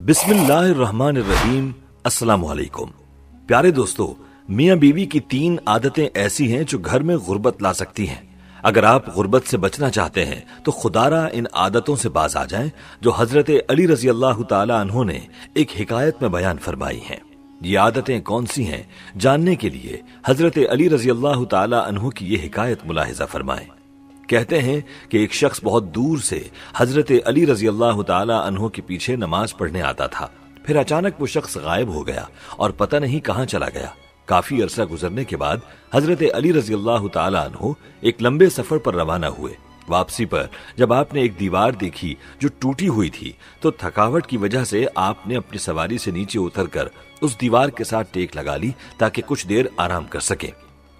بسم اللہ الرحمن الرحیم۔ السلام علیکم پیارے دوستو، میاں بیوی کی 3 عادتیں ایسی ہیں جو گھر میں غربت لا سکتی ہیں۔ اگر آپ غربت سے بچنا چاہتے ہیں تو خدارہ ان عادتوں سے باز آ جائیں جو حضرت علی رضی اللہ تعالی عنہ نے ایک حکایت میں بیان فرمائی ہیں۔ یہ عادتیں کون سی ہیں جاننے کے لیے حضرت علی رضی اللہ تعالی عنہ کی یہ حکایت ملاحظہ فرمائیں۔ کہتے ہیں کہ ایک شخص بہت دور سے حضرت علی رضی اللہ تعالی عنہ کے پیچھے نماز پڑھنے آتا تھا، پھر اچانک وہ شخص غائب ہو گیا اور پتہ نہیں کہاں چلا گیا۔ کافی عرصہ گزرنے کے بعد حضرت علی رضی اللہ تعالی عنہ ایک لمبے سفر پر روانہ ہوئے۔ واپسی پر جب آپ نے ایک دیوار دیکھی جو ٹوٹی ہوئی تھی تو تھکاوٹ کی وجہ سے آپ نے اپنی سواری سے نیچے اتر کر اس دیوار کے ساتھ ٹیک لگا لی تاکہ کچھ دیر آرام کر سکیں۔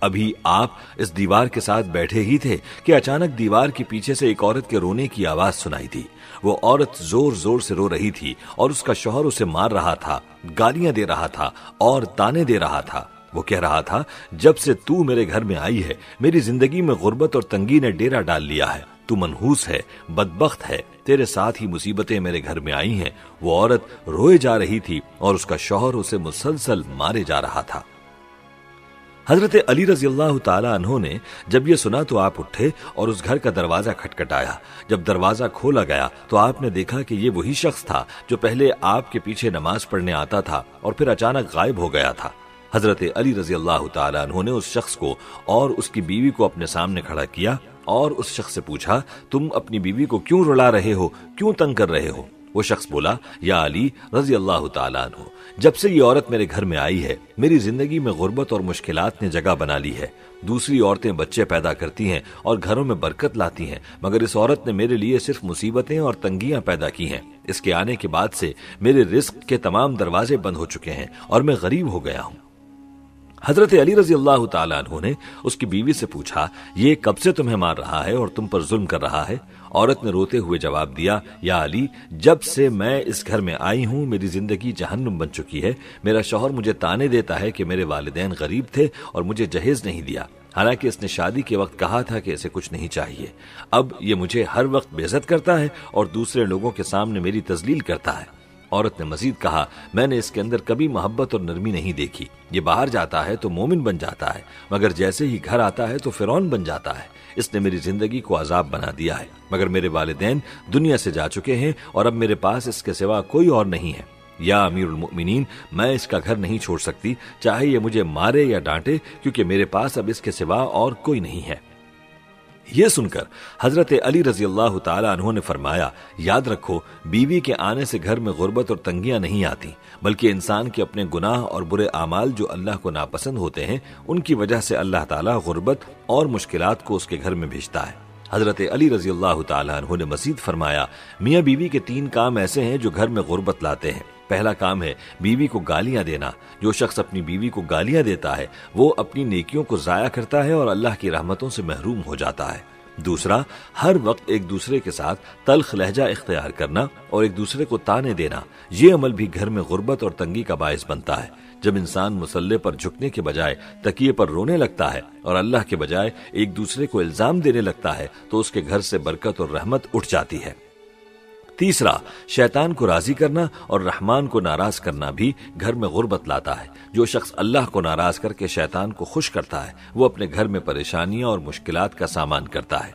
ابھی آپ اس دیوار کے ساتھ بیٹھے ہی تھے کہ اچانک دیوار کے پیچھے سے ایک عورت کے رونے کی آواز سنائی دی۔ وہ عورت زور زور سے رو رہی تھی اور اس کا شوہر اسے مار رہا تھا، گالیاں دے رہا تھا اور تانے دے رہا تھا۔ وہ کہہ رہا تھا، جب سے تو میرے گھر میں آئی ہے میری زندگی میں غربت اور تنگی نے ڈیرا ڈال لیا ہے، تو منحوس ہے، بدبخت ہے، تیرے ساتھ ہی مصیبتیں میرے گھر میں آئی ہیں۔ وہ عورت روئے جا رہی تھی اور اس کا شوہر اسے مسلسل مارے جا رہا تھا۔ حضرت علی رضی اللہ تعالی عنہ نے جب یہ سنا تو آپ اٹھے اور اس گھر کا دروازہ کھٹکھٹایا۔ جب دروازہ کھولا گیا تو آپ نے دیکھا کہ یہ وہی شخص تھا جو پہلے آپ کے پیچھے نماز پڑھنے آتا تھا اور پھر اچانک غائب ہو گیا تھا۔ حضرت علی رضی اللہ تعالی عنہ نے اس شخص کو اور اس کی بیوی کو اپنے سامنے کھڑا کیا اور اس شخص سے پوچھا، تم اپنی بیوی کو کیوں رلا رہے ہو، کیوں تنگ کر رہے ہو؟ وہ شخص بولا، یا علی رضی اللہ تعالی عنہ، جب سے یہ عورت میرے گھر میں آئی ہے میری زندگی میں غربت اور مشکلات نے جگہ بنا لی ہے۔ دوسری عورتیں بچے پیدا کرتی ہیں اور گھروں میں برکت لاتی ہیں، مگر اس عورت نے میرے لیے صرف مصیبتیں اور تنگیاں پیدا کی ہیں۔ اس کے آنے کے بعد سے میرے رزق کے تمام دروازے بند ہو چکے ہیں اور میں غریب ہو گیا ہوں۔ حضرت علی رضی اللہ تعالی عنہ نے اس کی بیوی سے پوچھا، یہ کب سے تمہیں مار رہا ہے اور تم پر ظلم کر رہا ہے؟ عورت نے روتے ہوئے جواب دیا، یا علی، جب سے میں اس گھر میں آئی ہوں میری زندگی جہنم بن چکی ہے۔ میرا شوہر مجھے تانے دیتا ہے کہ میرے والدین غریب تھے اور مجھے جہیز نہیں دیا، حالانکہ اس نے شادی کے وقت کہا تھا کہ اسے کچھ نہیں چاہیے۔ اب یہ مجھے ہر وقت بے عزت کرتا ہے اور دوسرے لوگوں کے سامنے میری تذلیل کرتا ہے۔ عورت نے مزید کہا، میں نے اس کے اندر کبھی محبت اور نرمی نہیں دیکھی۔ یہ باہر جاتا ہے تو مومن بن جاتا ہے، مگر جیسے ہی گھر آتا ہے تو فرعون بن جاتا ہے۔ اس نے میری زندگی کو عذاب بنا دیا ہے، مگر میرے والدین دنیا سے جا چکے ہیں اور اب میرے پاس اس کے سوا کوئی اور نہیں ہے۔ یا امیر المؤمنین، میں اس کا گھر نہیں چھوڑ سکتی، چاہے یہ مجھے مارے یا ڈانٹے، کیونکہ میرے پاس اب اس کے سوا اور کوئی نہیں ہے۔ یہ سن کر حضرت علی رضی اللہ تعالی عنہ نے فرمایا، یاد رکھو، بیوی کے آنے سے گھر میں غربت اور تنگیاں نہیں آتی، بلکہ انسان کے اپنے گناہ اور برے اعمال جو اللہ کو ناپسند ہوتے ہیں ان کی وجہ سے اللہ تعالیٰ غربت اور مشکلات کو اس کے گھر میں بھیجتا ہے۔ حضرت علی رضی اللہ تعالی عنہ نے مزید فرمایا، میاں بیوی کے 3 کام ایسے ہیں جو گھر میں غربت لاتے ہیں۔ پہلا کام ہے بیوی کو گالیاں دینا۔ جو شخص اپنی بیوی کو گالیاں دیتا ہے وہ اپنی نیکیوں کو ضائع کرتا ہے اور اللہ کی رحمتوں سے محروم ہو جاتا ہے۔ دوسرا، ہر وقت ایک دوسرے کے ساتھ تلخ لہجہ اختیار کرنا اور ایک دوسرے کو تانے دینا، یہ عمل بھی گھر میں غربت اور تنگی کا باعث بنتا ہے۔ جب انسان مصلے پر جھکنے کے بجائے تکیے پر رونے لگتا ہے اور اللہ کے بجائے ایک دوسرے کو الزام دینے لگتا ہے تو اس کے گھر سے برکت اور رحمت اٹھ جاتی ہے۔ تیسرا، شیطان کو راضی کرنا اور رحمان کو ناراض کرنا بھی گھر میں غربت لاتا ہے۔ جو شخص اللہ کو ناراض کر کے شیطان کو خوش کرتا ہے وہ اپنے گھر میں پریشانیاں اور مشکلات کا سامان کرتا ہے۔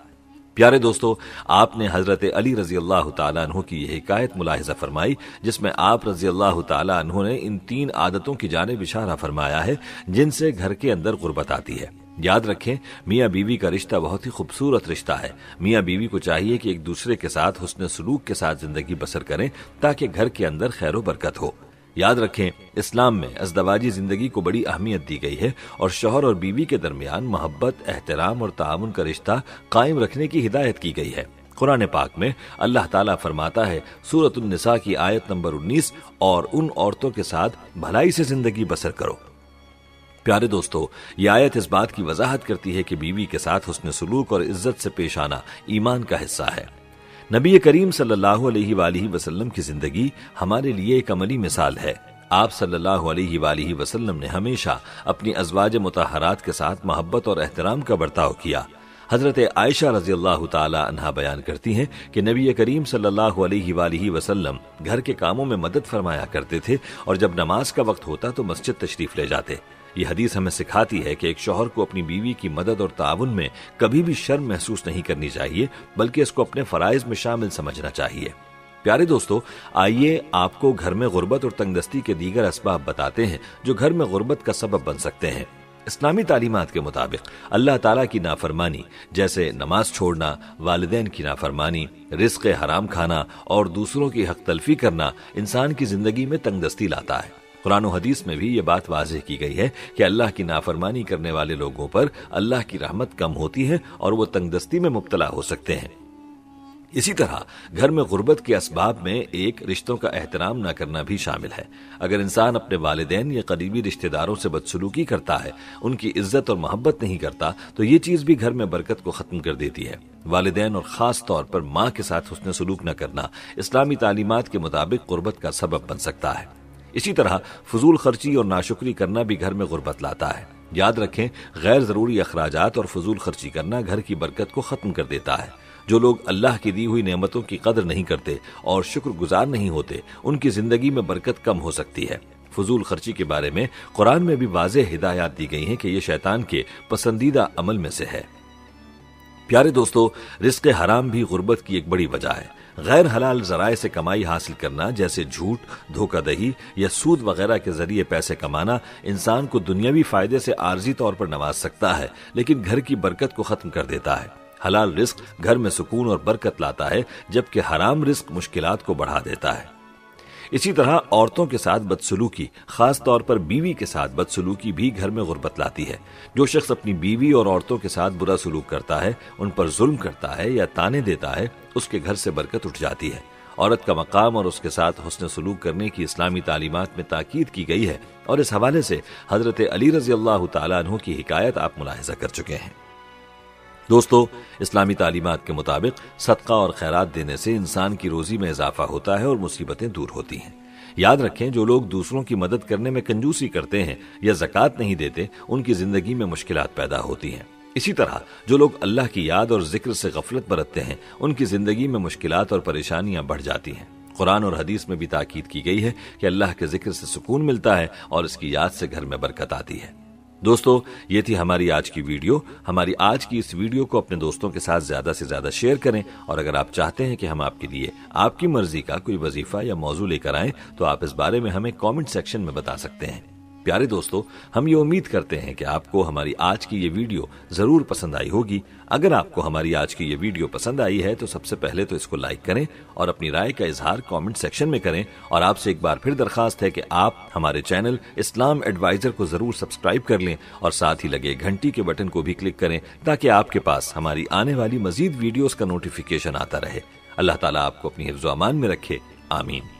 پیارے دوستو، آپ نے حضرت علی رضی اللہ تعالیٰ عنہ کی یہ حکایت ملاحظہ فرمائی جس میں آپ رضی اللہ تعالیٰ عنہ نے ان 3 عادتوں کی جانب اشارہ فرمایا ہے جن سے گھر کے اندر غربت آتی ہے۔ یاد رکھیں، میاں بیوی کا رشتہ بہت ہی خوبصورت رشتہ ہے۔ میاں بیوی کو چاہیے کہ ایک دوسرے کے ساتھ حسن سلوک کے ساتھ زندگی بسر کریں تاکہ گھر کے اندر خیر و برکت ہو۔ یاد رکھیں، اسلام میں ازدواجی زندگی کو بڑی اہمیت دی گئی ہے اور شوہر اور بیوی کے درمیان محبت، احترام اور تعاون کا رشتہ قائم رکھنے کی ہدایت کی گئی ہے۔ قرآن پاک میں اللہ تعالیٰ فرماتا ہے، سورۃ النساء کی آیت نمبر 19، اور ان عورتوں کے ساتھ بھلائی سے زندگی بسر کرو۔ پیارے دوستو، یہ آیت اس بات کی وضاحت کرتی ہے کہ بیوی کے ساتھ حسن سلوک اور عزت سے پیش آنا ایمان کا حصہ ہے۔ نبی کریم صلی اللہ علیہ وآلہ وسلم کی زندگی ہمارے لیے ایک عملی مثال ہے۔ آپ صلی اللہ علیہ وآلہ وسلم نے ہمیشہ اپنی ازواج مطہرات کے ساتھ محبت اور احترام کا برتاؤ کیا۔ حضرت عائشہ رضی اللہ تعالی عنہا بیان کرتی ہیں کہ نبی کریم صلی اللہ علیہ وآلہ وسلم گھر کے کاموں میں مدد فرمایا کرتے تھے اور جب نماز کا وقت ہوتا تو مسجد تشریف لے جاتے۔ یہ حدیث ہمیں سکھاتی ہے کہ ایک شوہر کو اپنی بیوی کی مدد اور تعاون میں کبھی بھی شرم محسوس نہیں کرنی چاہیے، بلکہ اس کو اپنے فرائض میں شامل سمجھنا چاہیے۔ پیارے دوستو، آئیے آپ کو گھر میں غربت اور تنگ دستی کے دیگر اسباب بتاتے ہیں جو گھر میں غربت کا سبب بن سکتے ہیں۔ اسلامی تعلیمات کے مطابق اللہ تعالیٰ کی نافرمانی جیسے نماز چھوڑنا، والدین کی نافرمانی، رزق حرام کھانا اور دوسروں کی حق تلفی کرنا انسان کی زندگی میں تنگ دستی لاتا ہے۔ قرآن و حدیث میں بھی یہ بات واضح کی گئی ہے کہ اللہ کی نافرمانی کرنے والے لوگوں پر اللہ کی رحمت کم ہوتی ہے اور وہ تنگ دستی میں مبتلا ہو سکتے ہیں۔ اسی طرح گھر میں غربت کے اسباب میں ایک رشتوں کا احترام نہ کرنا بھی شامل ہے۔ اگر انسان اپنے والدین یا قریبی رشتہ داروں سے بدسلوکی کرتا ہے، ان کی عزت اور محبت نہیں کرتا، تو یہ چیز بھی گھر میں برکت کو ختم کر دیتی ہے۔ والدین اور خاص طور پر ماں کے ساتھ حسن سلوک نہ کرنا اسلامی تعلیمات کے مطابق غربت کا سبب بن سکتا ہے۔ اسی طرح فضول خرچی اور ناشکری کرنا بھی گھر میں غربت لاتا ہے۔ یاد رکھیں، غیر ضروری اخراجات اور فضول خرچی کرنا گھر کی برکت کو ختم کر دیتا ہے۔ جو لوگ اللہ کی دی ہوئی نعمتوں کی قدر نہیں کرتے اور شکر گزار نہیں ہوتے، ان کی زندگی میں برکت کم ہو سکتی ہے۔ فضول خرچی کے بارے میں قرآن میں بھی واضح ہدایات دی گئی ہیں کہ یہ شیطان کے پسندیدہ عمل میں سے ہے۔ پیارے دوستو، رزق حرام بھی غربت کی ایک بڑی وجہ ہے۔ غیر حلال ذرائع سے کمائی حاصل کرنا جیسے جھوٹ، دھوکہ دہی یا سود وغیرہ کے ذریعے پیسے کمانا انسان کو دنیاوی فائدے سے عارضی طور پر نواز سکتا ہے، لیکن گھر کی برکت کو ختم کر دیتا ہے۔ حلال رزق گھر میں سکون اور برکت لاتا ہے، جبکہ حرام رزق مشکلات کو بڑھا دیتا ہے۔ اسی طرح عورتوں کے ساتھ بدسلوکی، خاص طور پر بیوی کے ساتھ بدسلوکی بھی گھر میں غربت لاتی ہے۔ جو شخص اپنی بیوی اور عورتوں کے ساتھ برا سلوک کرتا ہے، ان پر ظلم کرتا ہے یا طعنے دیتا ہے، اس کے گھر سے برکت اٹھ جاتی ہے۔ عورت کا مقام اور اس کے ساتھ حسن سلوک کرنے کی اسلامی تعلیمات میں تاکید کی گئی ہے، اور اس حوالے سے حضرت علی رضی اللہ تعالیٰ عنہ کی حکایت آپ ملاحظہ کر چکے ہیں۔ دوستو، اسلامی تعلیمات کے مطابق صدقہ اور خیرات دینے سے انسان کی روزی میں اضافہ ہوتا ہے اور مصیبتیں دور ہوتی ہیں۔ یاد رکھیں، جو لوگ دوسروں کی مدد کرنے میں کنجوسی کرتے ہیں یا زکوٰۃ نہیں دیتے، ان کی زندگی میں مشکلات پیدا ہوتی ہیں۔ اسی طرح جو لوگ اللہ کی یاد اور ذکر سے غفلت برتتے ہیں، ان کی زندگی میں مشکلات اور پریشانیاں بڑھ جاتی ہیں۔ قرآن اور حدیث میں بھی تاکید کی گئی ہے کہ اللہ کے ذکر سے سکون ملتا ہے اور اس کی یاد سے گھر میں برکت آتی ہے۔ دوستو، یہ تھی ہماری آج کی ویڈیو۔ ہماری آج کی اس ویڈیو کو اپنے دوستوں کے ساتھ زیادہ سے زیادہ شیئر کریں، اور اگر آپ چاہتے ہیں کہ ہم آپ کے لیے آپ کی مرضی کا کوئی وظیفہ یا موضوع لے کر آئیں تو آپ اس بارے میں ہمیں کامنٹ سیکشن میں بتا سکتے ہیں۔ پیارے دوستو، ہم یہ امید کرتے ہیں کہ آپ کو ہماری آج کی یہ ویڈیو ضرور پسند آئی ہوگی۔ اگر آپ کو ہماری آج کی یہ ویڈیو پسند آئی ہے تو سب سے پہلے تو اس کو لائک کریں اور اپنی رائے کا اظہار کامنٹ سیکشن میں کریں، اور آپ سے ایک بار پھر درخواست ہے کہ آپ ہمارے چینل اسلام ایڈوائزر کو ضرور سبسکرائب کر لیں اور ساتھ ہی لگے گھنٹی کے بٹن کو بھی کلک کریں تاکہ آپ کے پاس ہماری آنے والی مزید ویڈیوز کا نوٹیفیکیشن آتا رہے۔ اللہ تعالیٰ آپ کو اپنی حفظ و امان میں رکھے، آمین۔